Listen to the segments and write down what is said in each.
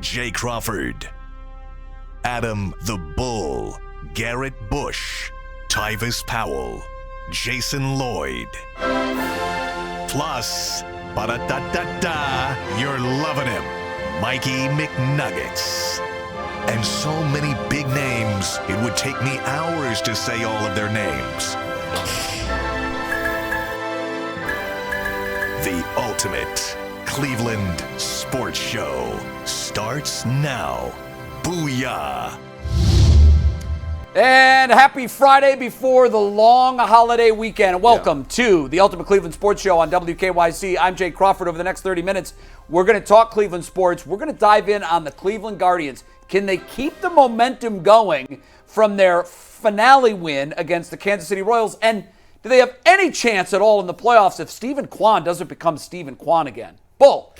Jay Crawford, Adam the Bull, Garrett Bush, Tyvis Powell, Jason Lloyd. Plus, ba-da-da-da-da, you're loving him, Mikey McNuggets. And so many big names, it would take me hours to say all of their names. The ultimate Cleveland sports show starts now. Booyah! And happy Friday before the long holiday weekend. Welcome to the Ultimate Cleveland Sports Show on WKYC. I'm Jay Crawford. Over the next 30 minutes, we're going to talk Cleveland sports. We're going to dive in on the Cleveland Guardians. Can they keep the momentum going from their finale win against the Kansas City Royals? And do they have any chance at all in the playoffs if Stephen Kwan doesn't become Stephen Kwan again? Bull.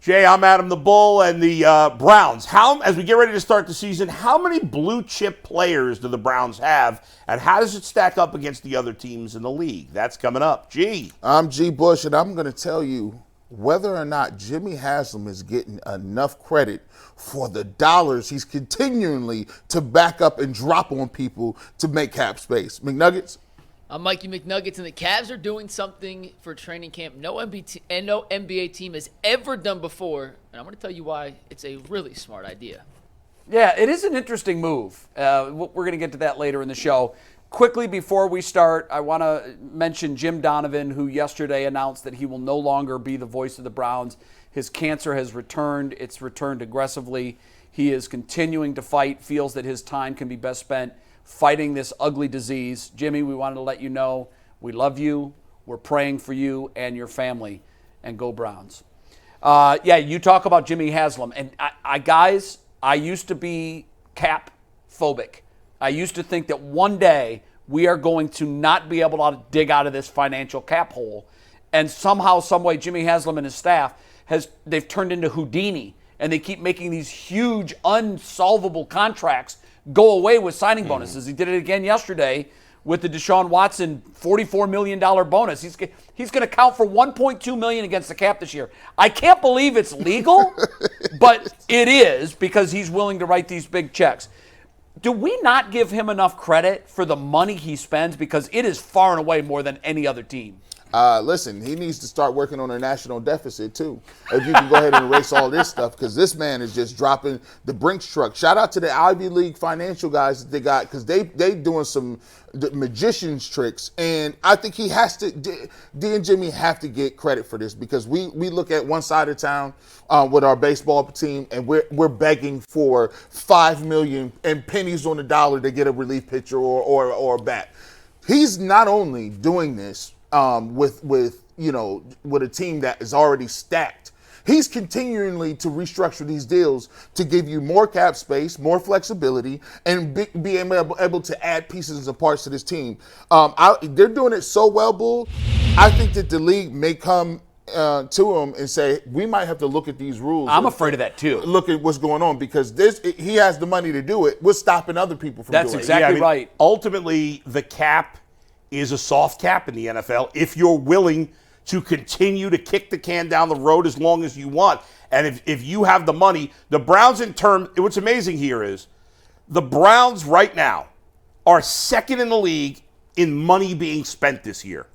Jay, I'm Adam the Bull, and the Browns. As we get ready to start the season, how many blue chip players do the Browns have, and how does it stack up against the other teams in the league? That's coming up. G. I'm G. Bush, and I'm going to tell you whether or not Jimmy Haslam is getting enough credit for the dollars he's continually to back up and drop on people to make cap space. McNuggets? I'm Mikey McNuggets, and the Cavs are doing something for training camp no NBA team has ever done before, and I'm going to tell you why it's a really smart idea. Yeah, it is an interesting move. We're going to get to that later in the show. Quickly before we start, I want to mention Jim Donovan, who yesterday announced that he will no longer be the voice of the Browns. His cancer has returned. It's returned aggressively. He is continuing to fight, feels that his time can be best spent fighting this ugly disease. Jimmy, we wanted to let you know we love you. We're praying for you and your family. And go Browns. You talk about Jimmy Haslam. And guys, I used to be cap phobic. I used to think that one day we are going to not be able to dig out of this financial cap hole. And somehow, some way, Jimmy Haslam and his staff, they've turned into Houdini. And they keep making these huge, unsolvable contracts go away with signing bonuses. He did it again yesterday with the Deshaun Watson $44 million bonus. He's going to count for $1.2 million against the cap this year. I can't believe it's legal, but it is because he's willing to write these big checks. Do we not give him enough credit for the money he spends? Because it is far and away more than any other team. Listen, he needs to start working on a national deficit, too. If you can go ahead and erase all this stuff, because this man is just dropping the Brinks truck. Shout out to the Ivy League financial guys that they got, because they doing some magician's tricks. And I think he has to, Dee and Jimmy have to get credit for this, because we look at one side of town with our baseball team, and we're begging for $5 million and pennies on the dollar to get a relief pitcher or a bat. He's not only doing this with a team that is already stacked. He's continually to restructure these deals to give you more cap space, more flexibility, and be able to add pieces and parts to this team. They're doing it so well, Bull. I think that the league may come to him and say, we might have to look at these rules. I'm afraid of that too. Look at what's going on, because he has the money to do it. We're stopping other people from doing it. That's exactly right. Ultimately, the cap is a soft cap in the NFL if you're willing to continue to kick the can down the road as long as you want. And if you have the money, the Browns what's amazing here is the Browns right now are second in the league in money being spent this year.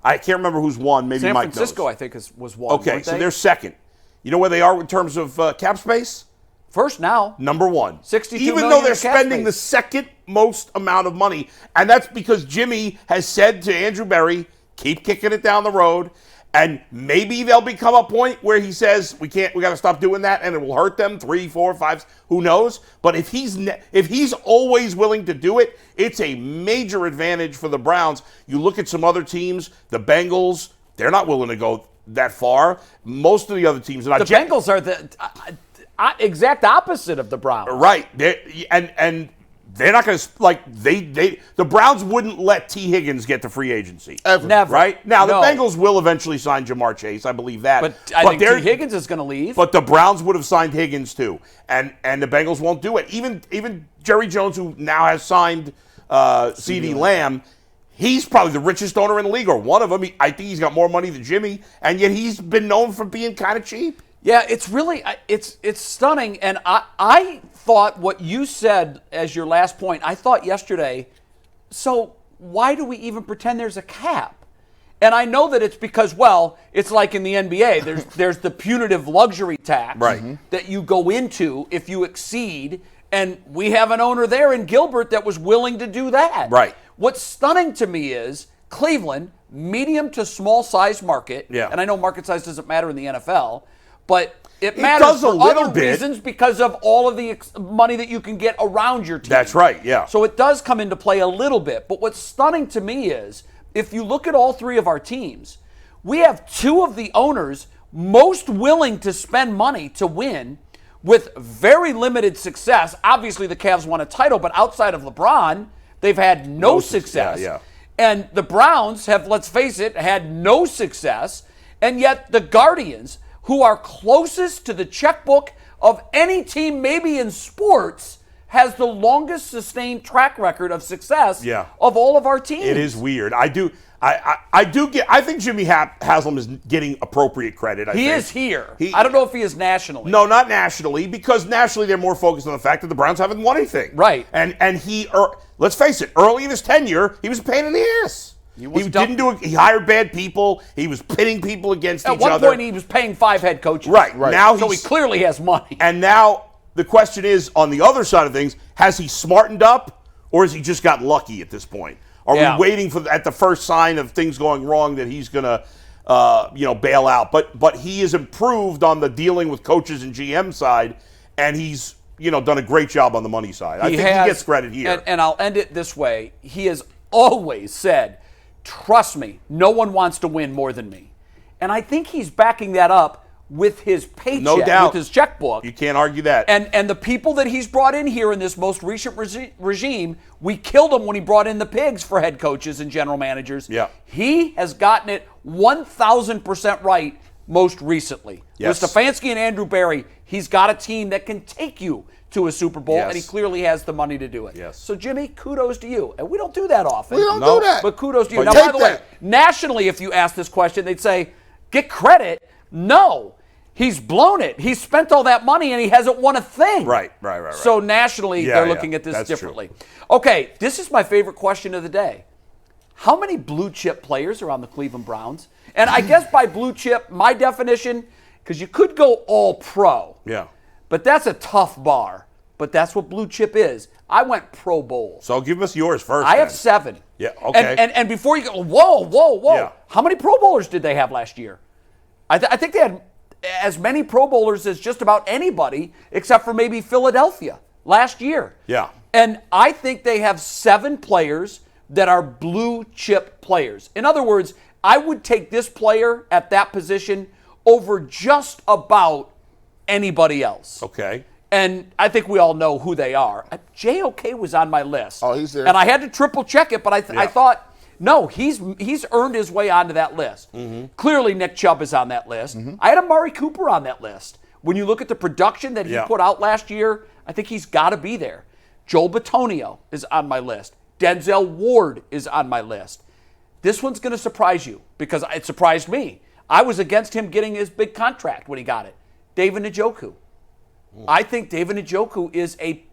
I can't remember who's won. Maybe Mike knows. San Francisco, I think, was one. Okay, so they're second. You know where they are in terms of cap space? First now. Number one. 62 Even million though they're in cap spending space. the second most amount of money. And that's because Jimmy has said to Andrew Berry, keep kicking it down the road. And maybe there'll become a point where he says, we got to stop doing that, and it will hurt them 3, 4, 5, who knows? But if he's always willing to do it, it's a major advantage for the Browns. You look at some other teams, the Bengals, they're not willing to go that far. Most of the other teams are not. The Bengals are the exact opposite of the Browns. Right. And they're not going to, the Browns wouldn't let T. Higgins get to free agency. Ever. Never. Right? Now, No. the Bengals will eventually sign Jamar Chase. I believe that. But I think T. Higgins is going to leave. But the Browns would have signed Higgins, too. And the Bengals won't do it. Even Jerry Jones, who now has signed CeeDee Lamb, he's probably the richest owner in the league, or one of them. I think he's got more money than Jimmy, and yet he's been known for being kind of cheap. Yeah, it's really it's stunning, and I thought what you said as your last point. I thought yesterday. So why do we even pretend there's a cap? And I know that it's because, well, it's like in the NBA. There's the punitive luxury tax that you go into if you exceed, and we have an owner there in Gilbert that was willing to do that. Right. What's stunning to me is Cleveland, medium to small size market, and I know market size doesn't matter in the NFL, but it matters does a for little other bit. reasons because of all of the money that you can get around your team. That's right, yeah. So it does come into play a little bit. But what's stunning to me is if you look at all three of our teams, we have two of the owners most willing to spend money to win with very limited success. Obviously, the Cavs won a title, but outside of LeBron, they've had no success. Yeah. And the Browns have, let's face it, had no success. And yet the Guardians, who are closest to the checkbook of any team maybe in sports, has the longest sustained track record of success of all of our teams. It is weird. I think Jimmy Haslam is getting appropriate credit. He is here. I don't know if he is nationally. No, not nationally, because nationally they're more focused on the fact that the Browns haven't won anything. Right. And he, let's face it, early in his tenure, he was a pain in the ass. He hired bad people. He was pitting people against each other. At one point, he was paying 5 head coaches. Right. Now so he clearly has money. And now the question is, on the other side of things, has he smartened up, or has he just got lucky at this point? Are we waiting for at the first sign of things going wrong that he's going to, bail out? But he has improved on the dealing with coaches and GM side, and he's done a great job on the money side. I think he gets credit here. And I'll end it this way: he has always said, "Trust me, no one wants to win more than me," and I think he's backing that up with his paycheck, no doubt, with his checkbook. You can't argue that. And the people that he's brought in here in this most recent regime, we killed him when he brought in the pigs for head coaches and general managers. Yeah. He has gotten it 1,000% right most recently. Yes. With Stefanski and Andrew Barry, he's got a team that can take you to a Super Bowl, and he clearly has the money to do it. Yes. So, Jimmy, kudos to you. And we don't do that often. We don't do that. But kudos to you. But Now, by the way, nationally, if you ask this question, they'd say, get credit. No. He's blown it. He's spent all that money, and he hasn't won a thing. Right. So nationally, they're looking at this That's differently. true. Okay, this is my favorite question of the day. How many blue chip players are on the Cleveland Browns? And I guess by blue chip, my definition, because you could go all pro. Yeah. But that's a tough bar. But that's what blue chip is. I went Pro Bowl. So give us yours first. I have 7. Yeah, okay. And before you go, whoa. Yeah. How many Pro Bowlers did they have last year? I think they had as many Pro Bowlers as just about anybody except for maybe Philadelphia last year. Yeah. And I think they have 7 players that are blue chip players. In other words, I would take this player at that position over just about anybody else. Okay. And I think we all know who they are. JOK was on my list. Oh, he's there. And I had to triple check it, but I thought, no, he's earned his way onto that list. Mm-hmm. Clearly, Nick Chubb is on that list. I had Amari Cooper on that list. When you look at the production that he put out last year, I think he's got to be there. Joel Bitonio is on my list. Denzel Ward is on my list. This one's going to surprise you because it surprised me. I was against him getting his big contract when he got it. David Njoku. I think David Njoku is a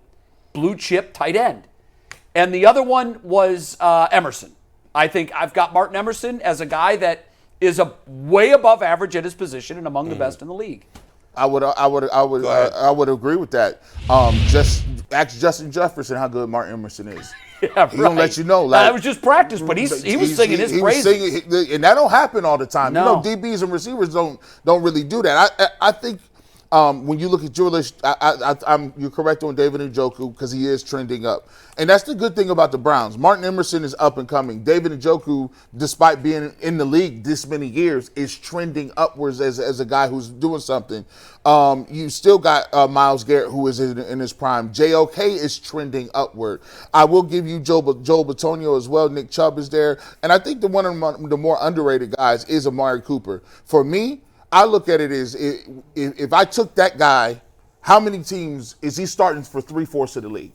blue chip tight end. And the other one was Emerson. I think I've got Martin Emerson as a guy that is way above average at his position and among the best in the league. I would agree with that. Just ask Justin Jefferson how good Martin Emerson is. Yeah, He's gonna let you know. Like, that was just practice, but he was singing his praises. And that don't happen all the time. No. DBs and receivers don't really do that. I think when you look at your list, you're correct on David Njoku because he is trending up. And that's the good thing about the Browns. Martin Emerson is up and coming. David Njoku, despite being in the league this many years, is trending upwards as a guy who's doing something. You still got Myles Garrett, who is in his prime. JOK is trending upward. I will give you Joel Bitonio as well. Nick Chubb is there. And I think one of the more underrated guys is Amari Cooper. For me, I look at it as if I took that guy, how many teams is he starting for 3/4 of the league?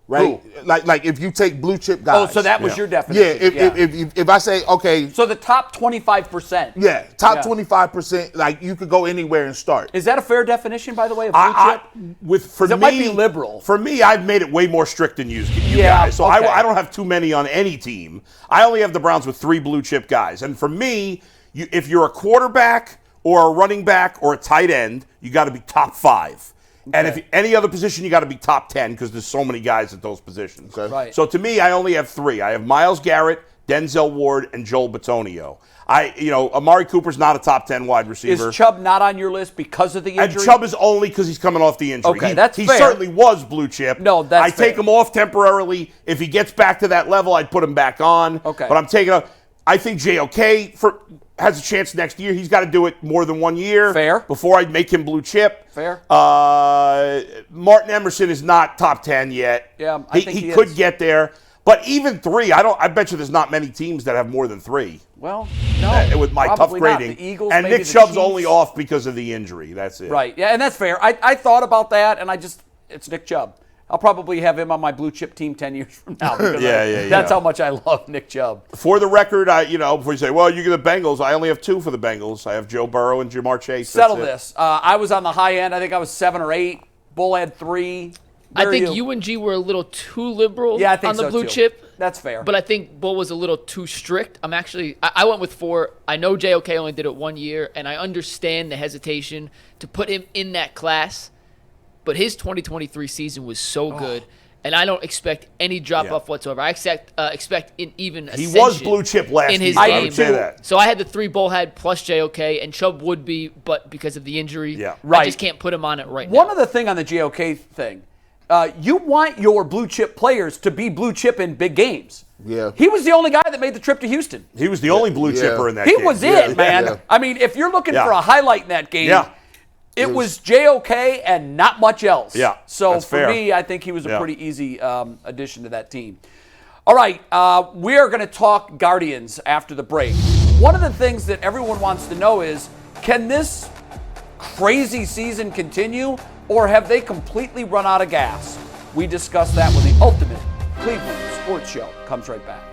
right? Like if you take blue chip guys. Oh, so that was your Yeah, definition. if I say, okay. So the top 25%. Yeah, top 25%, like you could go anywhere and start. Is that a fair definition, by the way, of blue chip? It might be liberal. For me, I've made it way more strict than you Yeah, guys. So okay. I don't have too many on any team. I only have the Browns with 3 blue chip guys. And for me, if you're a quarterback or a running back or a tight end, you got to be top 5. And if any other position, you got to be top 10 because there's so many guys at those positions. Okay. Right. So to me, I only have 3. I have Myles Garrett, Denzel Ward, and Joel Bitonio. Amari Cooper's not a top 10 wide receiver. Is Chubb not on your list because of the injury? And Chubb is only because he's coming off the injury. Okay, that's he fair. certainly was blue chip. No, that's I take fair. him off temporarily. If he gets back to that level, I'd put him back on. Okay. But I'm taking a. I think JOK has a chance next year. He's got to do it more than 1 year. Fair. Before I make him blue chip. Fair. Martin Emerson is not top 10 yet. Yeah, I think he could is. get there. But even 3, I bet you there's not many teams that have more than 3. Well, no. With my tough probably not. grading. The Eagles, and maybe Nick the Chubb's Chiefs. only off because of the injury. That's it. Right. Yeah, and that's fair. I thought about that, and it's Nick Chubb. I'll probably have him on my blue chip team 10 years from now. Because that's how much I love Nick Chubb. For the record, before you say, well, you get the Bengals, I only have 2 for the Bengals. I have Joe Burrow and Jamar Chase. Settle this. I was on the high end. I think I was 7 or 8. Bull had 3. I think UNG were a little too liberal I think on the so blue too. chip. That's fair. But I think Bull was a little too strict. I went with 4. I know JOK only did it 1 year, and I understand the hesitation to put him in that class. But his 2023 season was so good, and I don't expect any drop-off whatsoever. I expect an even ascension. He was blue chip last in his year. game. I would say that. So I had the 3 Bullhead plus JOK, and Chubb would be, but because of the injury, Right. I just can't put him on it right now. One other thing on the JOK thing. You want your blue chip players to be blue chip in big games. Yeah. He was the only guy that made the trip to Houston. He was the only blue chipper in that He game. was it, man. Yeah. I mean, if you're looking for a highlight in that game, it was JOK and not much else. Yeah, So that's for fair. me, I think he was a pretty easy addition to that team. All right, we are going to talk Guardians after the break. One of the things that everyone wants to know is, can this crazy season continue, or have they completely run out of gas? We discuss that with the Ultimate Cleveland Sports Show. Comes right back.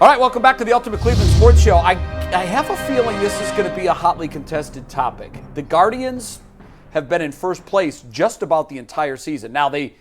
All right, welcome back to the Ultimate Cleveland Sports Show. I have a feeling this is going to be a hotly contested topic. The Guardians have been in first place just about the entire season. Now, they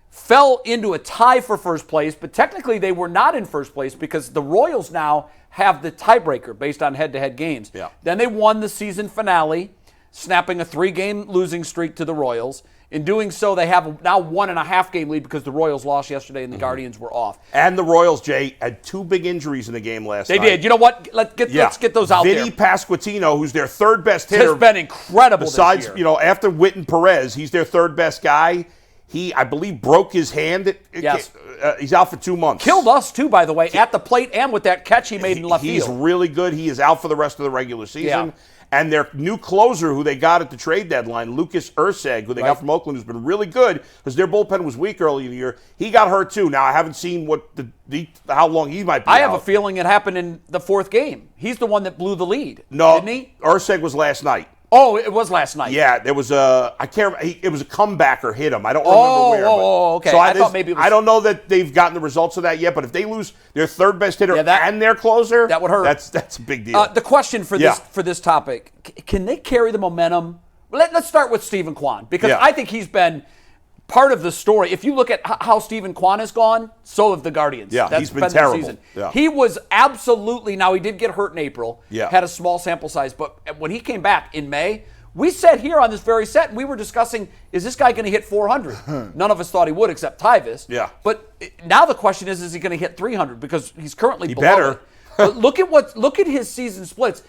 fell into a tie for first place, but technically they were not in first place because the Royals now have the tiebreaker based on head-to-head games. Yeah. Then they won the season finale, snapping a 3-game losing streak to the Royals. In doing so, they have now 1.5-game lead because the Royals lost yesterday and the Guardians were off. And the Royals, Jay, had 2 big injuries in the game last night. They did. You know what? Let's get those out Vinny there. Pasquantino, who's their third best hitter. Has been incredible Besides, this year. after Witten Perez, he's their third best guy. He, I believe, broke his hand. Yes. He's out for 2 months. Killed us, too, by the way, at the plate and with that catch he made in left He's field. really good. He is out for the rest of the regular season. Yeah. And their new closer, who they got at the trade deadline, Lucas Urseg, who they got from Oakland, who's been really good because their bullpen was weak early in the year. He got hurt too. Now I haven't seen what how long he might be. I have out. a feeling it happened in the 4th game. He's the one that blew the lead. No, didn't he? Urseg was last night. Oh, it was last night. Yeah, there was I can't. It was a comebacker hit him. I don't remember where. Okay. So I thought maybe it was. I don't know that they've gotten the results of that yet. But if they lose their third best hitter and their closer, that would hurt. That's a big deal. The question for this topic: can they carry the momentum? Let's start with Stephen Kwan because I think he's been part of the story. If you look at how Stephen Kwan has gone, so have the Guardians. Yeah, That's he's been terrible. The season. Yeah. He was absolutely. Now he did get hurt in April. Yeah. Had a small sample size, but when he came back in May. We sat here on this very set and we were discussing, is this guy going to hit 400? None of us thought he would except Tyvis. Yeah. But now the question is he going to hit 300? Because he's currently below better. it. But look at his season splits.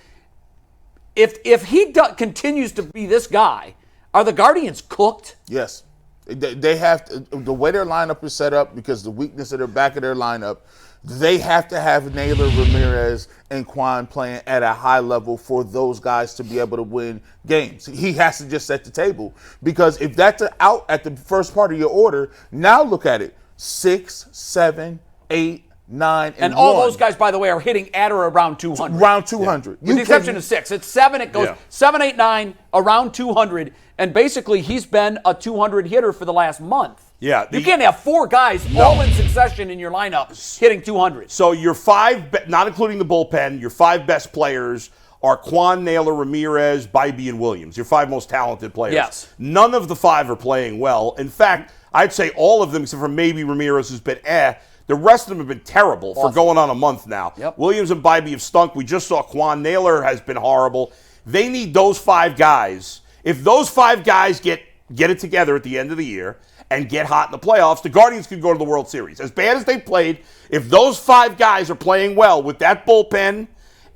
If he continues to be this guy, are the Guardians cooked? Yes. They have to, the way their lineup is set up, because the weakness of their back of their lineup, they have to have Naylor, Ramirez, and Quan playing at a high level for those guys to be able to win games. He has to just set the table, because if that's out at the first part of your order, now look at it: 6, 7, 8, 9, And and all 1. those guys, by the way, are hitting at or around 200. Around 200. With the exception of 6. It's 7. It goes 7, 8, 9, around 200. And basically, he's been a 200 hitter for the last month. Yeah. You can't have 4 guys all in succession in your lineup hitting 200. So your 5, not including the bullpen, your 5 best players are Quan, Naylor, Ramirez, Bybee, and Williams. Your 5 most talented players. Yes. None of the 5 are playing well. In fact, I'd say all of them, except for maybe Ramirez, who's been The rest of them have been terrible for going on a month now. Yep. Williams and Bybee have stunk. We just saw Quan. Naylor has been horrible. They need those 5 guys. If those 5 guys get it together at the end of the year and get hot in the playoffs, the Guardians could go to the World Series. As bad as they played, if those 5 guys are playing well with that bullpen,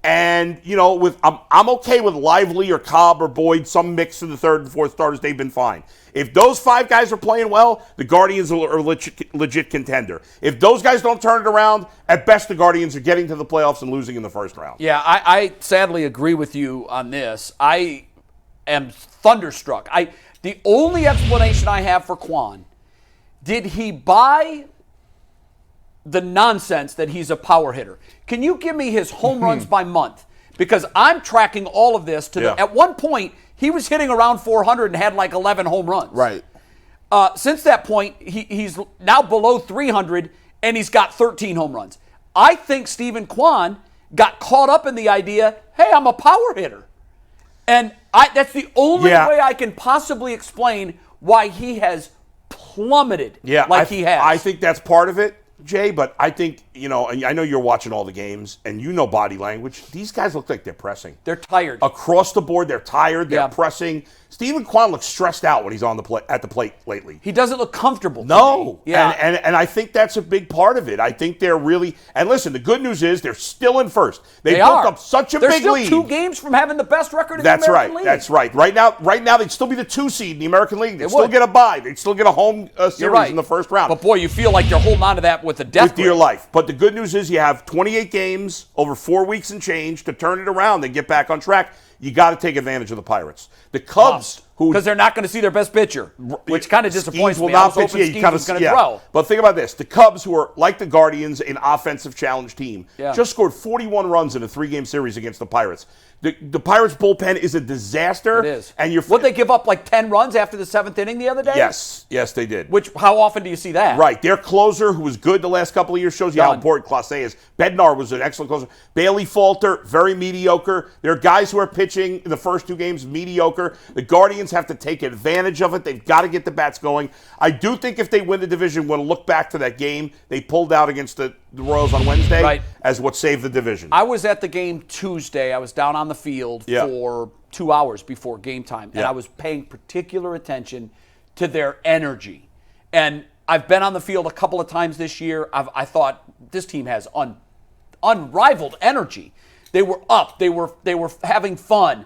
and with I'm okay with Lively or Cobb or Boyd, some mix of the 3rd and 4th starters. They've been fine. If those 5 guys are playing well, the Guardians are a legit contender. If those guys don't turn it around, at best the Guardians are getting to the playoffs and losing in the first round. Yeah, I sadly agree with you on this. I am thunderstruck. The only explanation I have for Quan, did he buy the nonsense that he's a power hitter? Can you give me his home runs by month? Because I'm tracking all of this at one point, he was hitting around 400 and had like 11 home runs. Right. Since that point, he's now below 300 and he's got 13 home runs. I think Stephen Kwan got caught up in the idea, hey, I'm a power hitter. And that's the only way I can possibly explain why he has plummeted he has. I think that's part of it, Jay, but I think, and I know you're watching all the games, and you know body language. These guys look like they're pressing. They're tired. Across the board, they're tired, they're pressing. Stephen Kwan looks stressed out when he's on at the plate lately. He doesn't look comfortable. No. Yeah. And I think that's a big part of it. I think they're really, and listen, the good news is they're still in first. They built up such a big lead. They're still 2 games from having the best record in That's the American League. That's right. Right now, they'd still be the 2 seed in the American League. They'd still get a bye. They'd still get a home series in the first round. But boy, you feel like you're holding on to that with a death grip. With your life. But the good news is you have 28 games over 4 weeks and change to turn it around and get back on track. You got to take advantage of the Pirates. The Cubs, because they're not going to see their best pitcher, which kind of disappoints me. I was hoping Skeens was going to throw. But think about this. The Cubs, who are like the Guardians, an offensive challenge team, just scored 41 runs in a 3-game series against the Pirates. The Pirates' bullpen is a disaster. It is. And would they give up like 10 runs after the 7th inning the other day? Yes, they did. How often do you see that? Right. Their closer, who was good the last couple of years, shows you how important Clase is. Bednar was an excellent closer. Bailey Falter, very mediocre. There are guys who are pitching in the first 2 games, mediocre. The Guardians have to take advantage of it. They've got to get the bats going. I do think if they win the division, we'll look back to that game they pulled out against the Royals on Wednesday as what saved the division. I was at the game Tuesday. I was down on the field for 2 hours before game time, and I was paying particular attention to their energy. And I've been on the field a couple of times this year. I thought this team has unrivaled energy. They were up. They were having fun.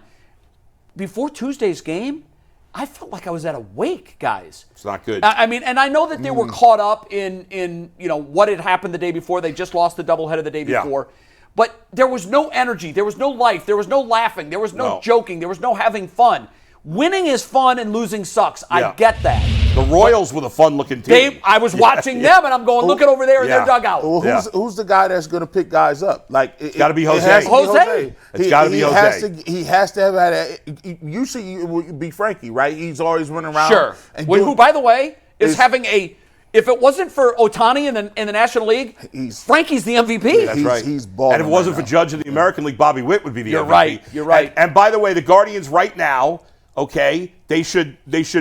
Before Tuesday's game, I felt like I was at a wake, guys. It's not good. I mean, and I know that they were caught up in what had happened the day before. They just lost the doubleheader the day before. But there was no energy. There was no life. There was no laughing. There was no joking. There was no having fun. Winning is fun and losing sucks. I get that. The Royals were the fun-looking team. I was watching them, and I'm going, look at over there in their dugout. Well, who's the guy that's going to pick guys up? It's got to be Jose. It's got to be Jose. He has to have had a. Usually, it would be Frankie, right? He's always running around. Sure. Who, by the way, is having a. If it wasn't for Ohtani in the National League, Frankie's the MVP. That's right. He's balling. And if it wasn't for Judge in the American League, Bobby Witt would be the MVP. You're right. And by the way, the Guardians right now. Okay, they should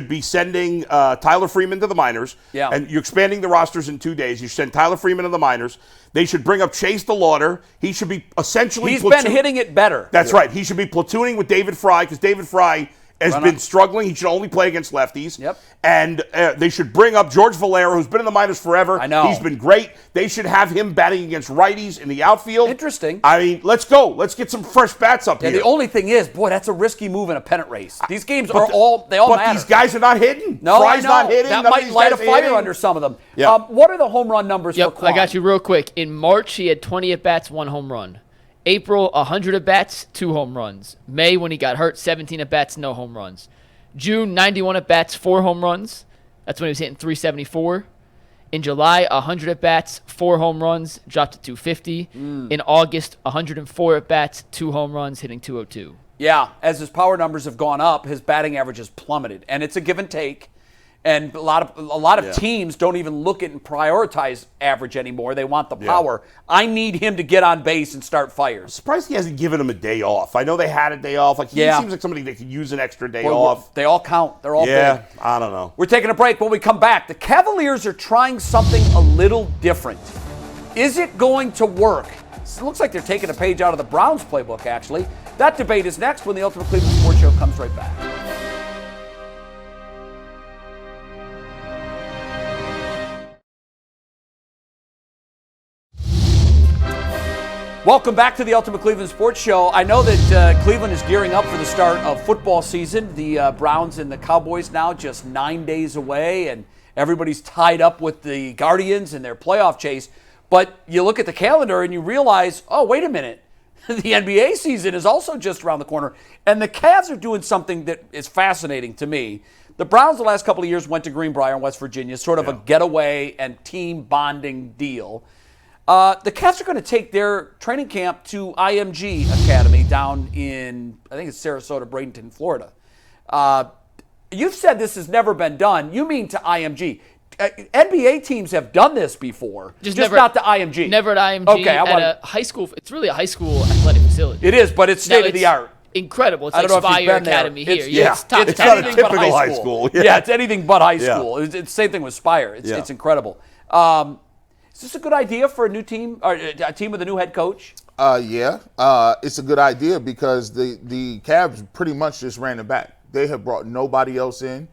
be sending Tyler Freeman to the minors. Yeah. And you're expanding the rosters in 2 days. You send Tyler Freeman to the minors. They should bring up Chase DeLauder. He should be essentially. He's been hitting it better. That's right. He should be platooning with David Fry because David Fry has been struggling. He should only play against lefties. Yep. And they should bring up George Valera, who's been in the minors forever. I know. He's been great. They should have him batting against righties in the outfield. Interesting. I mean, let's go. Let's get some fresh bats up here. The only thing is, boy, that's a risky move in a pennant race. These games are all matter. But these guys are not hitting. No, Fry's not hitting. That might light a fire under some of them. Yeah. What are the home run numbers for Kwan? I got you real quick. In March, he had 20 at-bats, 1 home run. April, 100 at-bats, 2 home runs. May, when he got hurt, 17 at-bats, no home runs. June, 91 at-bats, 4 home runs. That's when he was hitting 374. In July, 100 at-bats, 4 home runs, dropped to 250. In August, 104 at-bats, 2 home runs, hitting 202. Yeah, as his power numbers have gone up, his batting average has plummeted, and it's a give and take. And a lot of teams don't even look at and prioritize average anymore. They want the power. I need him to get on base and start fires. Surprised he hasn't given him a day off. I know they had a day off. Like he seems like somebody that could use an extra day off. They all count. They're all big. I don't know. We're taking a break. When we come back, the Cavaliers are trying something a little different. Is it going to work? It looks like they're taking a page out of the Browns playbook, actually. That debate is next when the Ultimate Cleveland Sports Show comes right back. Welcome back to the Ultimate Cleveland Sports Show. I know that Cleveland is gearing up for the start of football season. The Browns and the Cowboys now just 9 days away, and everybody's tied up with the Guardians and their playoff chase. But you look at the calendar and you realize, oh, wait a minute. The NBA season is also just around the corner. And the Cavs are doing something that is fascinating to me. The Browns the last couple of years went to Greenbrier in West Virginia, sort of a getaway and team bonding deal. The Cavs are going to take their training camp to IMG Academy down in, I think it's Sarasota, Bradenton, Florida. You've said this has never been done. You mean to IMG. NBA teams have done this before, just never, not to IMG. Never at IMG. Okay, at a high school. It's really a high school athletic facility. It is, but it's state of the art. Incredible. It's like Spire Academy here. It's not a typical high school. Yeah, it's anything but high school. It's the same thing with Spire. It's incredible. Is this a good idea for a new team, or a team with a new head coach? It's a good idea because the Cavs pretty much just ran it back. They have brought nobody else in.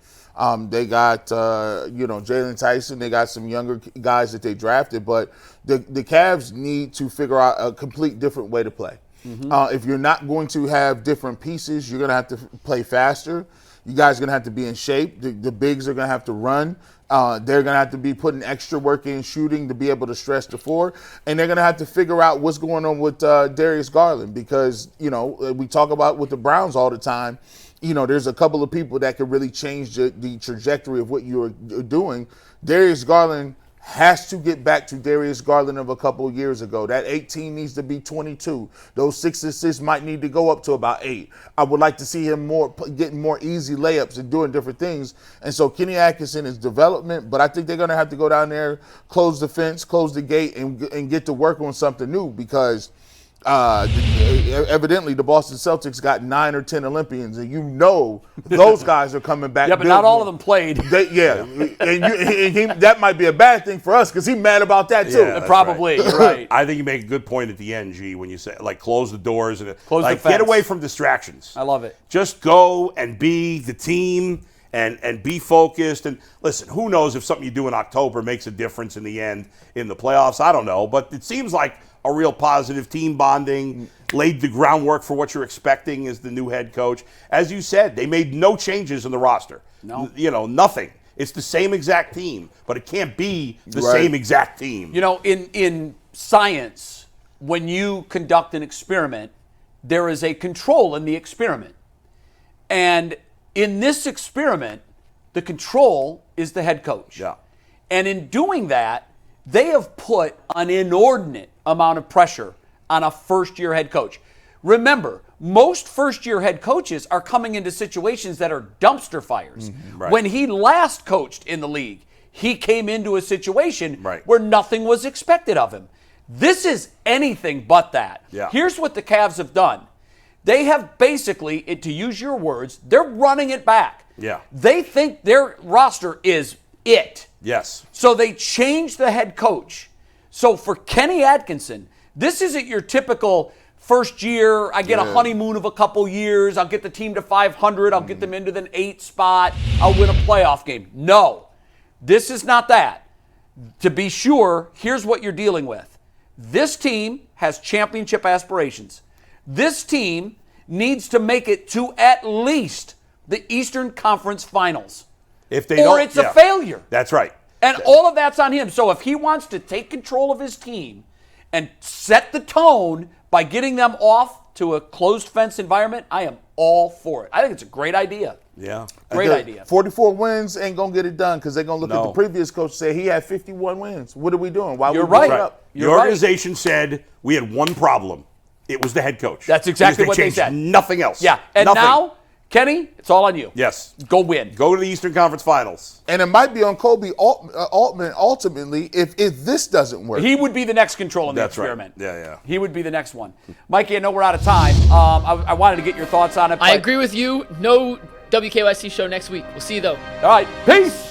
They got, Jalen Tyson. They got some younger guys that they drafted. But the Cavs need to figure out a complete different way to play. Mm-hmm. If you're not going to have different pieces, you're going to have to play faster. You guys are going to have to be in shape. The bigs are going to have to run. They're going to have to be putting extra work in shooting to be able to stretch the floor. And they're going to have to figure out what's going on with Darius Garland because, we talk about with the Browns all the time. There's a couple of people that can really change the trajectory of what you're doing. Darius Garland has to get back to Darius Garland of a couple of years ago. That 18 needs to be 22. Those 6 assists might need to go up to about 8. I would like to see him getting more easy layups and doing different things. And so Kenny Atkinson is development, but I think they're going to have to go down there, close the fence, close the gate, and get to work on something new because evidently the Boston Celtics got 9 or 10 Olympians, and those guys are coming back. Yeah, but not all of them played. That might be a bad thing for us because he's mad about that too. Yeah, probably, right. You're right. I think you make a good point at the end, G, when you say close the doors and close the fence. Get away from distractions. I love it. Just go and be the team and be focused. And listen, who knows if something you do in October makes a difference in the end in the playoffs? I don't know, but it seems like a real positive team bonding, laid the groundwork for what you're expecting as the new head coach. As you said, they made no changes in the roster. No. Nothing. It's the same exact team, but it can't be the same exact team. In science, when you conduct an experiment, there is a control in the experiment. And in this experiment, the control is the head coach. Yeah. And in doing that, they have put an inordinate amount of pressure on a first-year head coach. Remember, most first-year head coaches are coming into situations that are dumpster fires. Mm-hmm, right. When he last coached in the league, he came into a situation where nothing was expected of him. This is anything but that. Yeah. Here's what the Cavs have done. They have basically, to use your words, they're running it back. Yeah. They think their roster is it. Yes. So they changed the head coach. So for Kenny Atkinson, this isn't your typical first year, I get a honeymoon of a couple years, I'll get the team to 500, I'll get them into the 8th spot, I'll win a playoff game. No, this is not that. To be sure, here's what you're dealing with. This team has championship aspirations. This team needs to make it to at least the Eastern Conference Finals. If they don't, it's a failure. That's right. And all of that's on him. So if he wants to take control of his team and set the tone by getting them off to a closed fence environment, I am all for it. I think it's a great idea. Yeah. Great idea. 44 wins ain't going to get it done because they're going to look at the previous coach and say he had 51 wins. What are we doing? Why You're we bring it right. up? Your organization said we had one problem. It was the head coach. That's exactly Because what they changed said. Nothing else. Yeah. And Nothing. now, Kenny, it's all on you. Yes. Go win. Go to the Eastern Conference Finals. And it might be on Kobe Altman ultimately if this doesn't work. He would be the next control in the That's right. experiment. Yeah. He would be the next one. Mikey, I know we're out of time. I wanted to get your thoughts on it. I but- agree with you. No WKYC show next week. We'll see you though. All right. Peace.